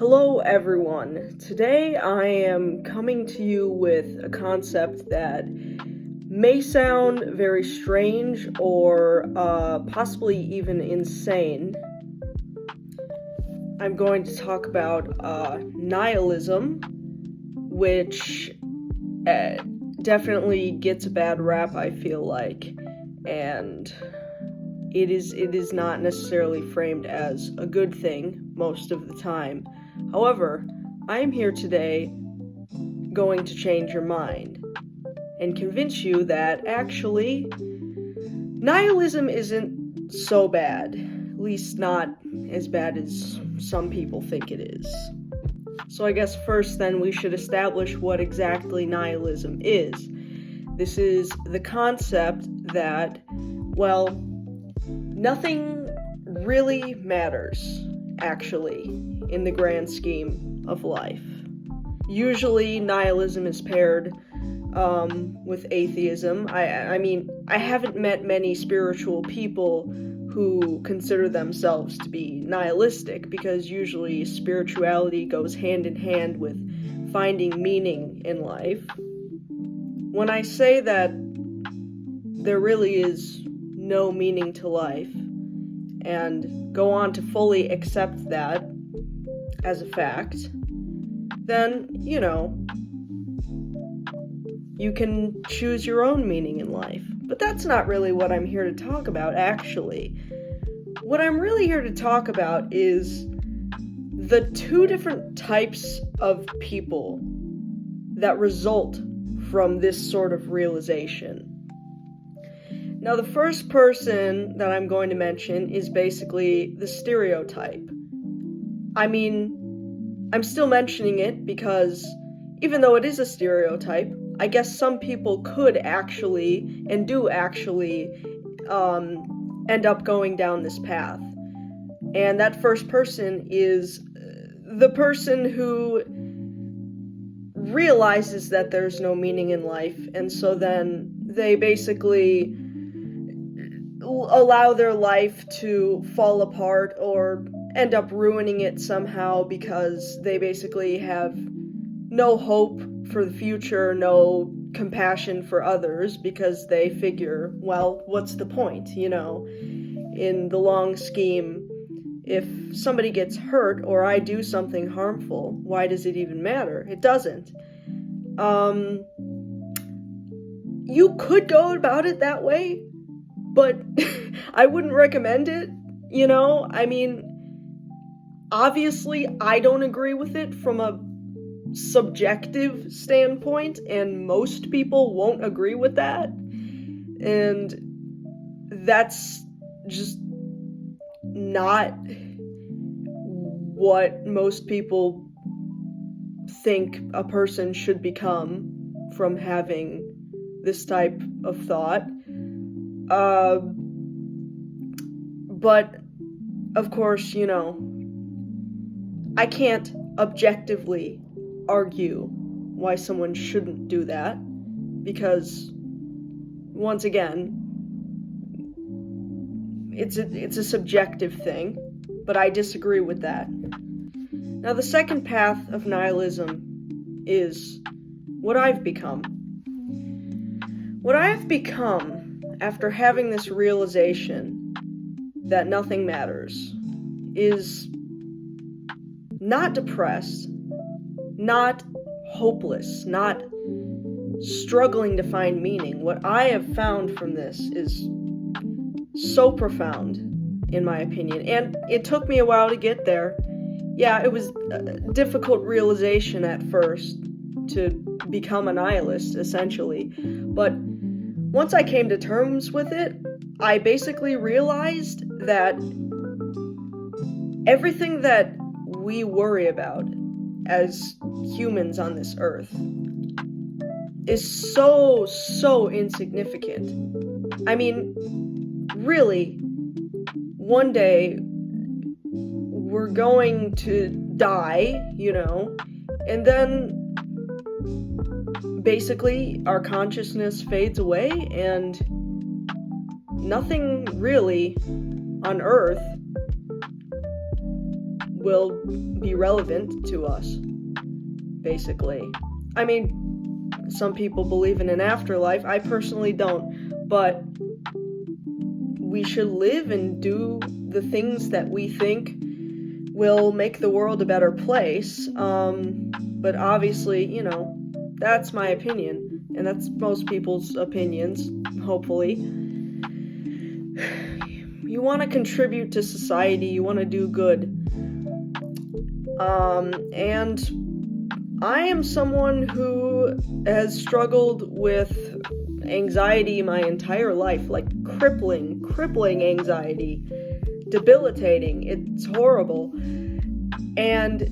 Hello everyone. Today I am coming to you with a concept that may sound very strange or possibly even insane. I'm going to talk about nihilism, which definitely gets a bad rap, I feel like, and it is not necessarily framed as a good thing most of the time. However, I am here today going to change your mind and convince you that actually nihilism isn't so bad, at least not as bad as some people think it is. So I guess first then we should establish what exactly nihilism is. This is the concept that, well, nothing really matters, actually, in the grand scheme of life. Usually, nihilism is paired with atheism. I mean, I haven't met many spiritual people who consider themselves to be nihilistic, because usually spirituality goes hand in hand with finding meaning in life. When I say that there really is no meaning to life, and go on to fully accept that as a fact, then, you can choose your own meaning in life. But that's not really what I'm here to talk about, actually. What I'm really here to talk about is the two different types of people that result from this sort of realization. Now, the first person that I'm going to mention is basically the stereotype. I mean, I'm still mentioning it because even though it is a stereotype, I guess some people could actually, and do actually, end up going down this path. And that first person is the person who realizes that there's no meaning in life, and so then they basically allow their life to fall apart or end up ruining it somehow because they basically have no hope for the future, no compassion for others, because they figure, well, what's the point, in the long scheme? If somebody gets hurt or I do something harmful, why does it even matter? It doesn't. You could go about it that way, but I wouldn't recommend it, I mean, obviously I don't agree with it from a subjective standpoint, and most people won't agree with that, and that's just not what most people think a person should become from having this type of thought. But, of course, I can't objectively argue why someone shouldn't do that, because, once again, it's a subjective thing, but I disagree with that. Now, the second path of nihilism is what I've become. What I've become after having this realization that nothing matters is not depressed, not hopeless, not struggling to find meaning. What I have found from this is so profound, in my opinion, and it took me a while to get there. Yeah, it was a difficult realization at first to become a nihilist, essentially, but once I came to terms with it, I basically realized that everything that we worry about as humans on this earth is so insignificant. I mean, really, one day we're going to die, and then basically our consciousness fades away, and nothing really on Earth will be relevant to us, basically. I mean, some people believe in an afterlife. I personally don't, but we should live and do the things that we think will make the world a better place. But obviously, that's my opinion, and that's most people's opinions, hopefully. You want to contribute to society, you want to do good. And I am someone who has struggled with anxiety my entire life, like crippling anxiety, debilitating. It's horrible. And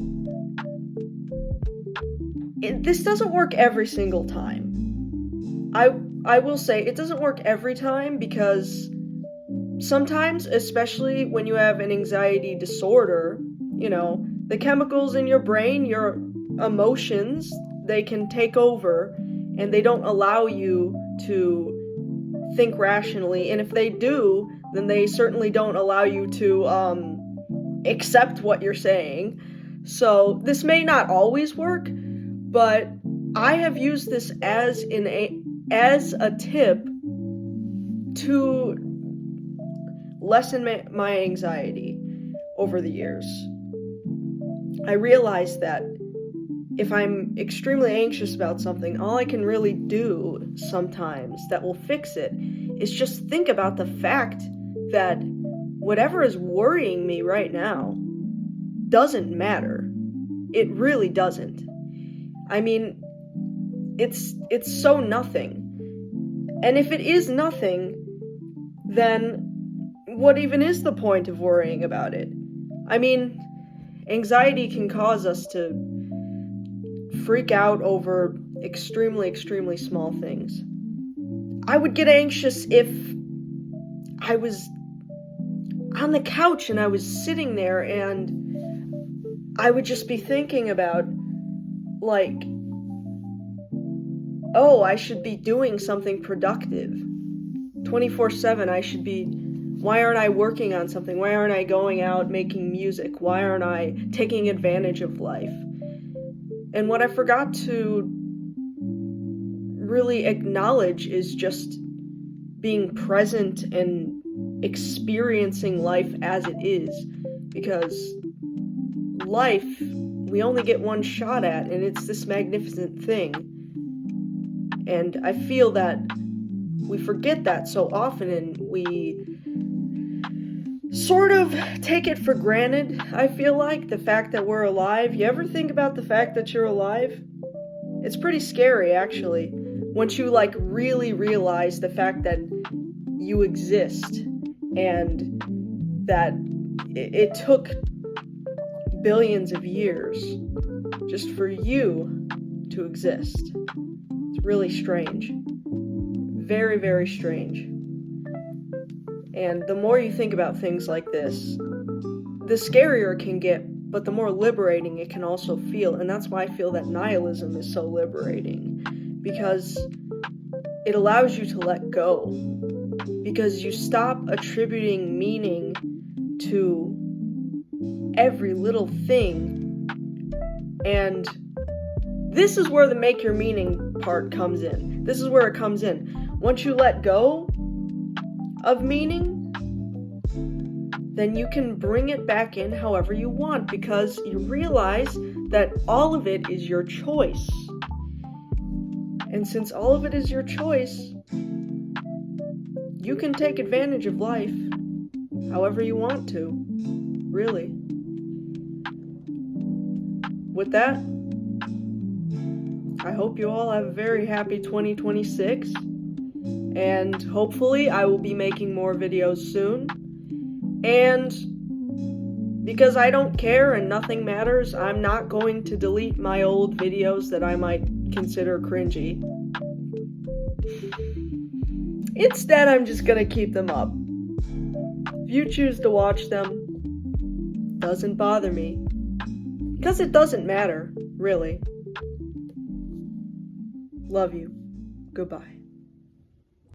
this doesn't work every single time. I will say it doesn't work every time, because sometimes, especially when you have an anxiety disorder, the chemicals in your brain, your emotions, they can take over, and they don't allow you to think rationally. And if they do, then they certainly don't allow you to accept what you're saying. So this may not always work, but I have used this as a tip to lessen my anxiety over the years. I realized that if I'm extremely anxious about something, all I can really do sometimes that will fix it is just think about the fact that whatever is worrying me right now doesn't matter. It really doesn't. I mean, it's so nothing. And if it is nothing, then what even is the point of worrying about it? I mean, anxiety can cause us to freak out over extremely small things. I would get anxious if I was on the couch and I was sitting there and I would just be thinking about, like, oh, I should be doing something productive. 24/7, why aren't I working on something? Why aren't I going out making music? Why aren't I taking advantage of life? And what I forgot to really acknowledge is just being present and experiencing life as it is. Because life, we only get one shot at, and it's this magnificent thing. And I feel that we forget that so often, and we sort of take it for granted, I feel like, the fact that we're alive. You ever think about the fact that you're alive? It's pretty scary, actually, once you, really realize the fact that you exist, and that it took billions of years just for you to exist. It's really strange. Very, very strange. And the more you think about things like this, the scarier it can get, but the more liberating it can also feel. And that's why I feel that nihilism is so liberating, because it allows you to let go. Because you stop attributing meaning to every little thing. And this is where the make your meaning part comes in. This is where it comes in. Once you let go of meaning, then you can bring it back in however you want, because you realize that all of it is your choice. And since all of it is your choice, you can take advantage of life however you want to, really. With that, I hope you all have a very happy 2026, and hopefully I will be making more videos soon. And because I don't care and nothing matters, I'm not going to delete my old videos that I might consider cringy. Instead, I'm just gonna keep them up. If you choose to watch them, doesn't bother me. Because it doesn't matter, really. Love you. Goodbye.